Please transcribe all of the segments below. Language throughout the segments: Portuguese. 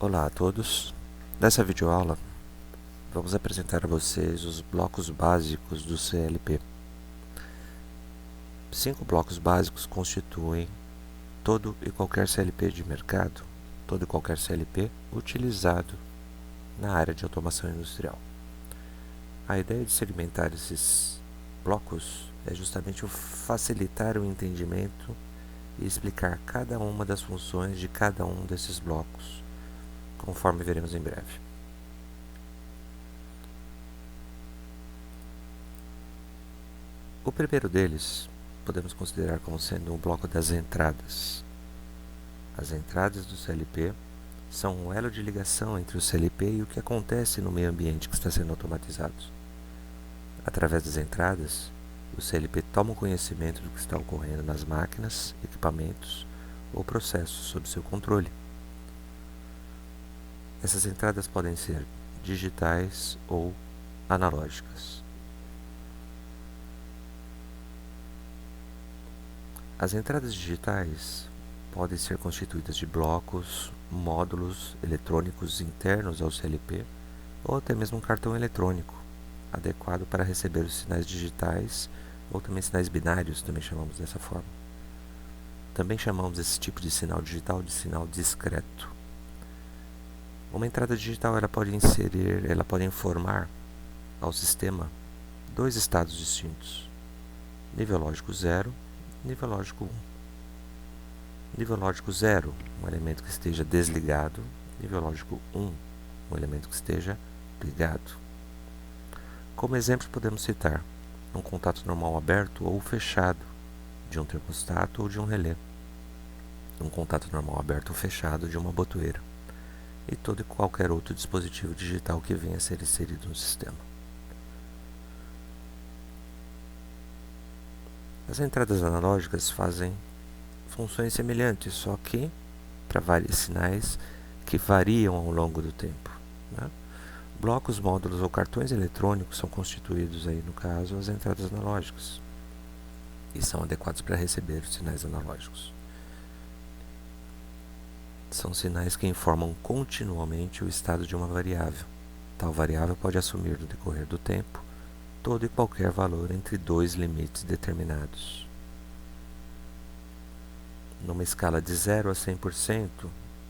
Olá a todos. Nessa videoaula vamos apresentar a vocês os blocos básicos do CLP. 5 blocos básicos constituem todo e qualquer CLP de mercado, todo e qualquer CLP utilizado na área de automação industrial. A ideia de segmentar esses blocos é justamente facilitar o entendimento e explicar cada uma das funções de cada um desses blocos, conforme veremos em breve. O primeiro deles podemos considerar como sendo o bloco das entradas. As entradas do CLP são um elo de ligação entre o CLP e o que acontece no meio ambiente que está sendo automatizado. Através das entradas, o CLP toma conhecimento do que está ocorrendo nas máquinas, equipamentos ou processos sob seu controle. Essas entradas podem ser digitais ou analógicas. As entradas digitais podem ser constituídas de blocos, módulos eletrônicos internos ao CLP ou até mesmo um cartão eletrônico, adequado para receber os sinais digitais ou também sinais binários, também chamamos dessa forma. Também chamamos esse tipo de sinal digital de sinal discreto. Uma entrada digital ela pode informar ao sistema dois estados distintos: nível lógico 0 e nível lógico 1. Nível lógico 0, um elemento que esteja desligado; nível lógico 1, um elemento que esteja ligado. Como exemplos podemos citar um contato normal aberto ou fechado de um termostato ou de um relé, um contato normal aberto ou fechado de uma botoeira, e todo e qualquer outro dispositivo digital que venha a ser inserido no sistema. As entradas analógicas fazem funções semelhantes, só que para vários sinais que variam ao longo do tempo, né? Blocos, módulos ou cartões eletrônicos são constituídos aí, no caso, as entradas analógicas e são adequados para receber os sinais analógicos. São sinais que informam continuamente o estado de uma variável. Tal variável pode assumir no decorrer do tempo todo e qualquer valor entre dois limites determinados. Numa escala de 0 a 100%,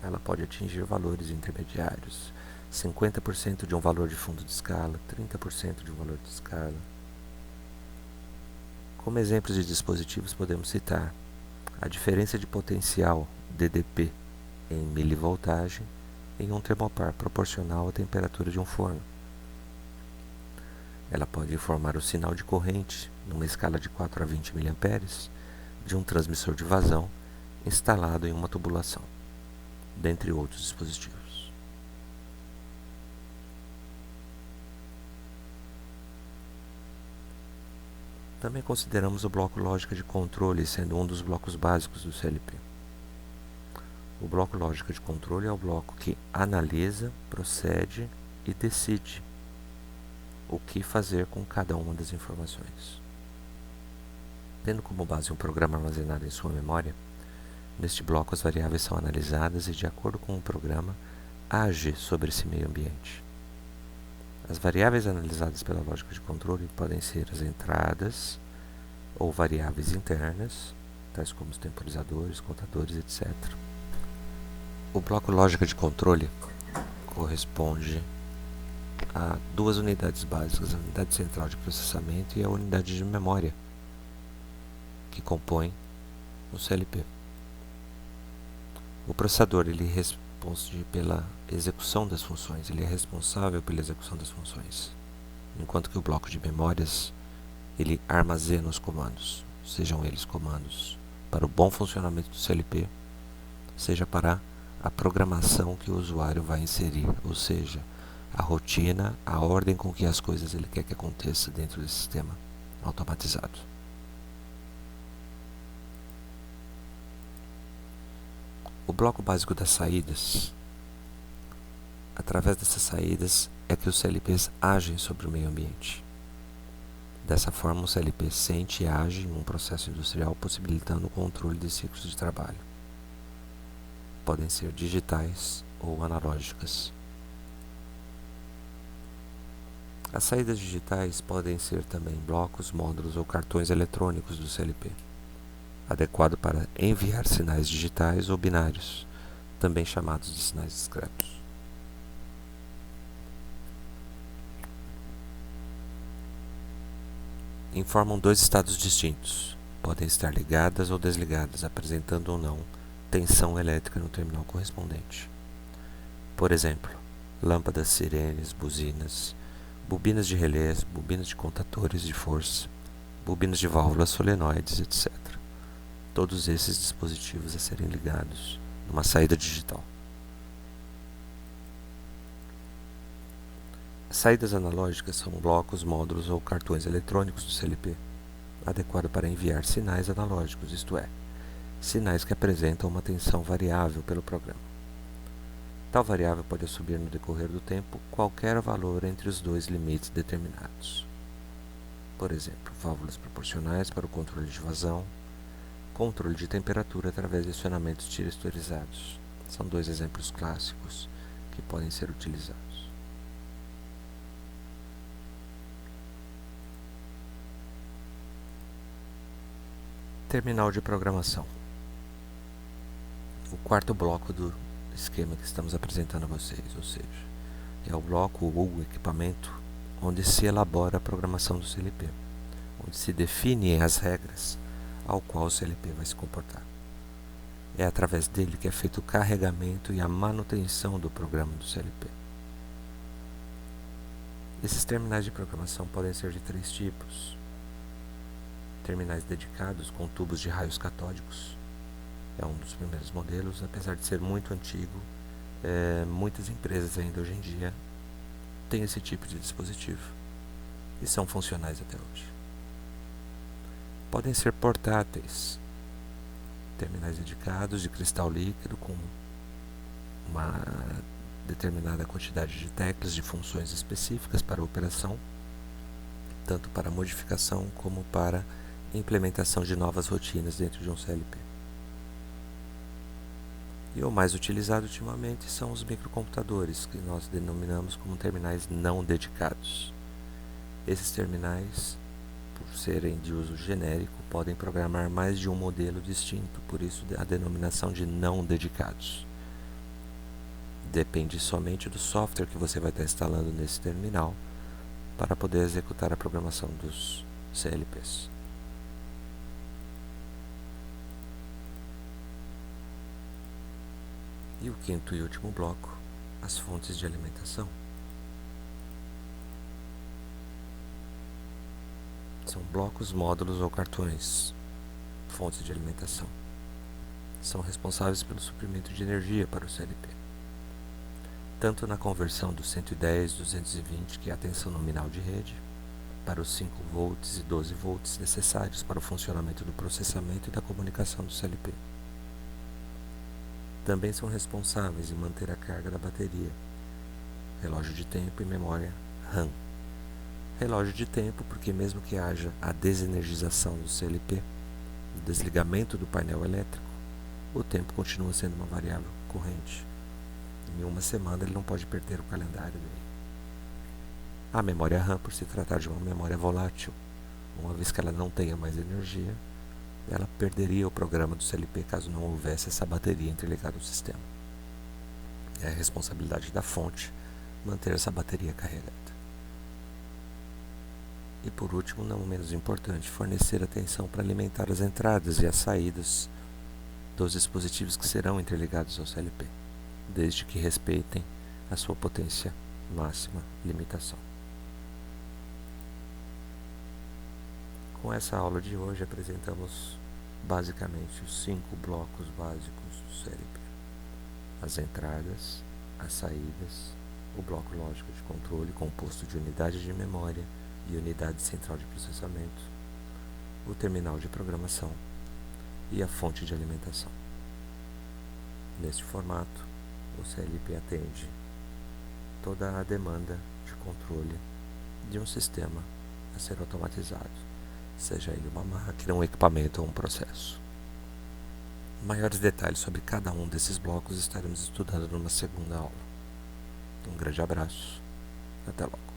ela pode atingir valores intermediários: 50% de um valor de fundo de escala, 30% de um valor de escala. Como exemplos de dispositivos podemos citar a diferença de potencial DDP em milivoltagem em um termopar proporcional à temperatura de um forno. Ela pode informar o sinal de corrente numa escala de 4 a 20 mA de um transmissor de vazão instalado em uma tubulação, dentre outros dispositivos. Também consideramos o bloco lógica de controle sendo um dos blocos básicos do CLP. O bloco lógica de controle é o bloco que analisa, procede e decide o que fazer com cada uma das informações. Tendo como base um programa armazenado em sua memória, neste bloco as variáveis são analisadas e, de acordo com o programa, age sobre esse meio ambiente. As variáveis analisadas pela lógica de controle podem ser as entradas ou variáveis internas, tais como os temporizadores, contadores, etc. O bloco lógica de controle corresponde a duas unidades básicas: a unidade central de processamento e a unidade de memória, que compõem o CLP. O processador ele responde pela execução das funções, ele é responsável pela execução das funções, enquanto que o bloco de memórias ele armazena os comandos, sejam eles comandos para o bom funcionamento do CLP, seja para a programação que o usuário vai inserir, ou seja, a rotina, a ordem com que as coisas ele quer que aconteça dentro desse sistema automatizado. O bloco básico das saídas. Através dessas saídas é que os CLPs agem sobre o meio ambiente. Dessa forma, o CLP sente e age em um processo industrial, possibilitando o controle de ciclos de trabalho. Podem ser digitais ou analógicas. As saídas digitais podem ser também blocos, módulos ou cartões eletrônicos do CLP, adequado para enviar sinais digitais ou binários, também chamados de sinais discretos. Informam dois estados distintos. Podem estar ligadas ou desligadas, apresentando ou não tensão elétrica no terminal correspondente. Por exemplo, lâmpadas, sirenes, buzinas, bobinas de relés, bobinas de contadores de força, bobinas de válvulas solenoides, etc. Todos esses dispositivos a serem ligados numa saída digital. As saídas analógicas são blocos, módulos ou cartões eletrônicos do CLP, adequado para enviar sinais analógicos, isto é, sinais que apresentam uma tensão variável pelo programa. Tal variável pode assumir no decorrer do tempo qualquer valor entre os dois limites determinados. Por exemplo, válvulas proporcionais para o controle de vazão, controle de temperatura através de acionamentos tiristorizados. São dois exemplos clássicos que podem ser utilizados. Terminal de programação. O quarto bloco do esquema que estamos apresentando a vocês, ou seja, é o bloco ou o equipamento onde se elabora a programação do CLP, onde se definem as regras ao qual o CLP vai se comportar. É através dele que é feito o carregamento e a manutenção do programa do CLP. Esses terminais de programação podem ser de três tipos. Terminais dedicados com tubos de raios catódicos. É um dos primeiros modelos, apesar de ser muito antigo. Muitas empresas ainda hoje em dia têm esse tipo de dispositivo e são funcionais até hoje. Podem ser portáteis, terminais dedicados de cristal líquido com uma determinada quantidade de teclas de funções específicas para a operação, tanto para modificação como para implementação de novas rotinas dentro de um CLP. E o mais utilizado ultimamente são os microcomputadores, que nós denominamos como terminais não dedicados. Esses terminais, por serem de uso genérico, podem programar mais de um modelo distinto, por isso a denominação de não dedicados. Depende somente do software que você vai estar instalando nesse terminal para poder executar a programação dos CLPs. E o quinto e último bloco, as fontes de alimentação. São blocos, módulos ou cartões, fontes de alimentação. São responsáveis pelo suprimento de energia para o CLP. Tanto na conversão dos 110, 220, que é a tensão nominal de rede, para os 5 volts e 12 volts necessários para o funcionamento do processamento e da comunicação do CLP. Também são responsáveis em manter a carga da bateria, relógio de tempo e memória RAM. Relógio de tempo porque mesmo que haja a desenergização do CLP, o desligamento do painel elétrico, o tempo continua sendo uma variável corrente. Em uma semana ele não pode perder o calendário dele. A memória RAM, por se tratar de uma memória volátil, uma vez que ela não tenha mais energia, ela perderia o programa do CLP caso não houvesse essa bateria interligada ao sistema. É a responsabilidade da fonte manter essa bateria carregada. E por último, não menos importante, fornecer atenção para alimentar as entradas e as saídas dos dispositivos que serão interligados ao CLP, desde que respeitem a sua potência máxima limitação. Com essa aula de hoje apresentamos basicamente os 5 blocos básicos do CLP. As entradas, as saídas, o bloco lógico de controle composto de unidade de memória e unidade central de processamento, o terminal de programação e a fonte de alimentação. Neste formato, o CLP atende toda a demanda de controle de um sistema a ser automatizado, seja ele uma máquina, um equipamento ou um processo. Maiores detalhes sobre cada um desses blocos estaremos estudando numa segunda aula. Um grande abraço. Até logo.